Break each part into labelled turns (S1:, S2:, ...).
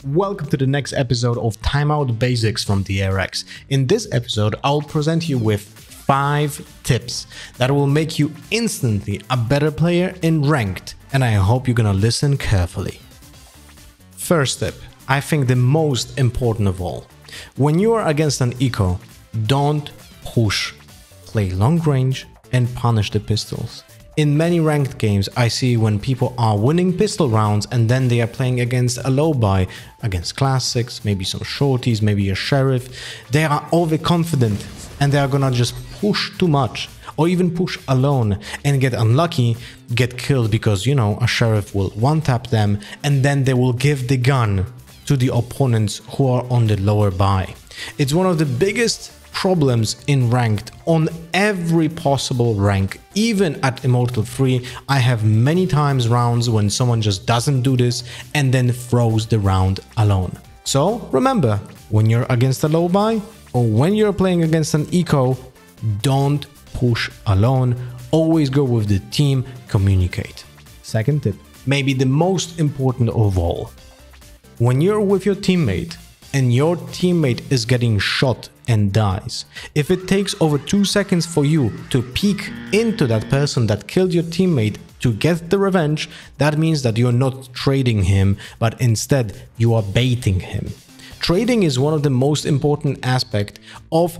S1: Welcome to the next episode of TimeOut Basics from DRX. In this episode, I'll present you with 5 tips that will make you instantly a better player in ranked, and I hope you're gonna listen carefully. First tip, I think the most important of all. When you are against an eco, don't push. Play long range and punish the pistols. In many ranked games, I see when people are winning pistol rounds and then they are playing against a low buy, against classics, maybe some shorties, maybe a sheriff. They are overconfident and they are gonna just push too much or even push alone and get unlucky, get killed because, you know, a sheriff will one-tap them and then they will give the gun to the opponents who are on the lower buy. It's one of the biggest problems in ranked on every possible rank. Even at Immortal 3, I have many times rounds when someone just doesn't do this and then throws the round alone. So remember, when you're against a low buy or when you're playing against an eco, don't push alone. Always go with the team, communicate. Second tip, maybe the most important of all. When you're with your teammate and your teammate is getting shot and dies, if it takes over 2 seconds for you to peek into that person that killed your teammate to get the revenge, that means that you're not trading him, but instead you are baiting him. Trading is one of the most important aspects of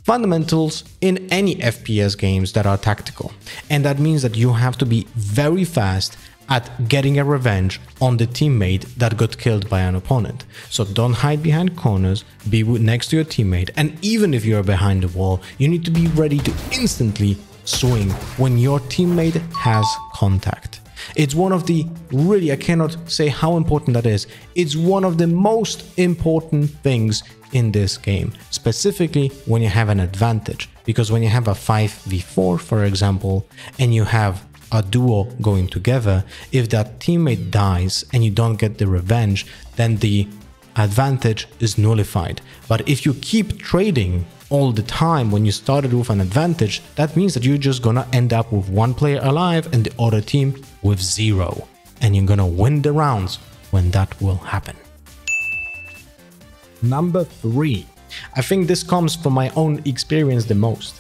S1: fundamentals in any FPS games that are tactical, and that means that you have to be very fast at getting a revenge on the teammate that got killed by an opponent. So don't hide behind corners, be next to your teammate, and even if you're behind the wall, you need to be ready to instantly swing when your teammate has contact. It's one of the, really, I cannot say how important that is. It's one of the most important things in this game, specifically when you have an advantage, because when you have a 5v4, for example, and you have a duo going together, if that teammate dies and you don't get the revenge, then the advantage is nullified. But if you keep trading all the time when you started with an advantage, that means that you're just gonna end up with 1 player alive and the other team with 0. And you're gonna win the rounds when that will happen. Number 3. I think this comes from my own experience the most.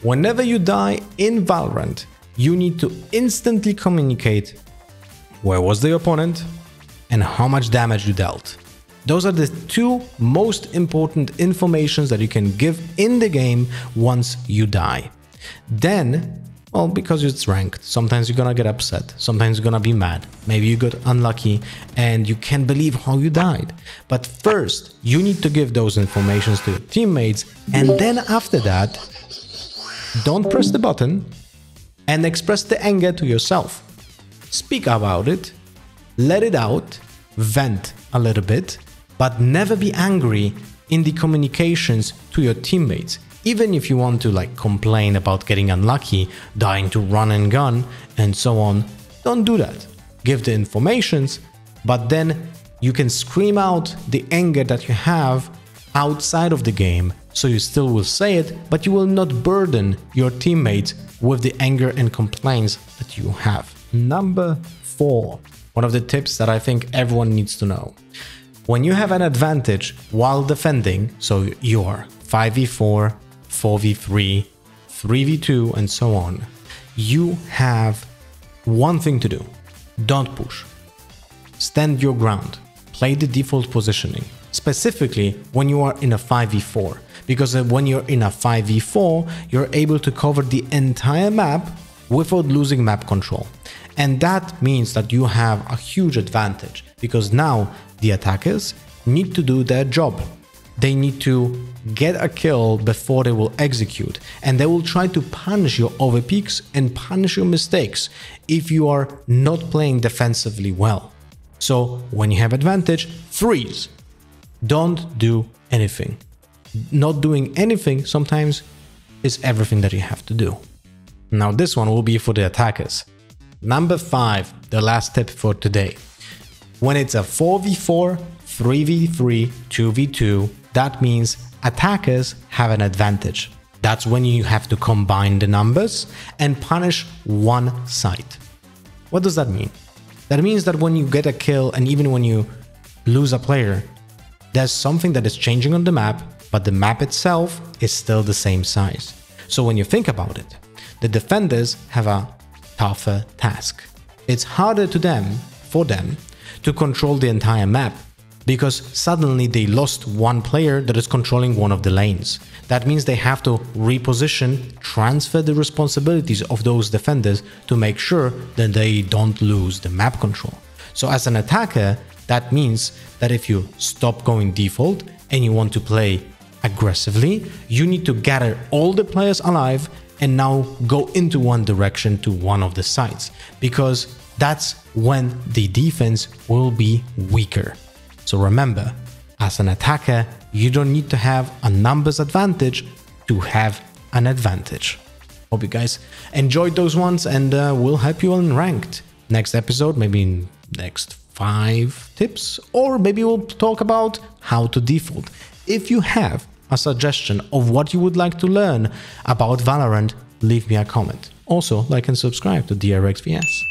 S1: Whenever you die in Valorant, you need to instantly communicate where was the opponent and how much damage you dealt. Those are the 2 most important informations that you can give in the game once you die. Then, well, because it's ranked, sometimes you're gonna get upset, sometimes you're gonna be mad, maybe you got unlucky and you can't believe how you died. But first, you need to give those informations to your teammates, and then after that, don't press the button and express the anger to yourself. Speak about it, let it out, vent a little bit, but never be angry in the communications to your teammates. Even if you want to complain about getting unlucky, dying to run and gun, and so on, don't do that. Give the informations, but then you can scream out the anger that you have outside of the game, so you still will say it, but you will not burden your teammates with the anger and complaints that you have. Number 4. One of the tips that I think everyone needs to know. When you have an advantage while defending, so you're 5v4, 4v3, 3v2, and so on, you have one thing to do. Don't push. Stand your ground. Play the default positioning. Specifically when you are in a 5v4, because when you're in a 5v4, you're able to cover the entire map without losing map control. And that means that you have a huge advantage, because now the attackers need to do their job. They need to get a kill before they will execute, and they will try to punish your overpeaks and punish your mistakes if you are not playing defensively well. So when you have advantage, freeze. Don't do anything. Not doing anything sometimes is everything that you have to do. Now this one will be for the attackers. Number 5, the last tip for today. When it's a 4v4, 3v3, 2v2, that means attackers have an advantage. That's when you have to combine the numbers and punish one side. What does that mean? That means that when you get a kill, and even when you lose a player, there's something that is changing on the map, but the map itself is still the same size. So when you think about it, the defenders have a tougher task. It's harder for them to control the entire map, because suddenly they lost one player that is controlling one of the lanes. That means they have to reposition, transfer the responsibilities of those defenders to make sure that they don't lose the map control. So as an attacker, that means that if you stop going default and you want to play aggressively, you need to gather all the players alive and now go into one direction to one of the sides, because that's when the defense will be weaker. So remember, as an attacker, you don't need to have a numbers advantage to have an advantage. Hope you guys enjoyed those ones, and we'll help you in ranked. Next episode, maybe in next 5 tips, or maybe we'll talk about how to default. If you have a suggestion of what you would like to learn about Valorant, leave me a comment. Also, like and subscribe to DRX VS.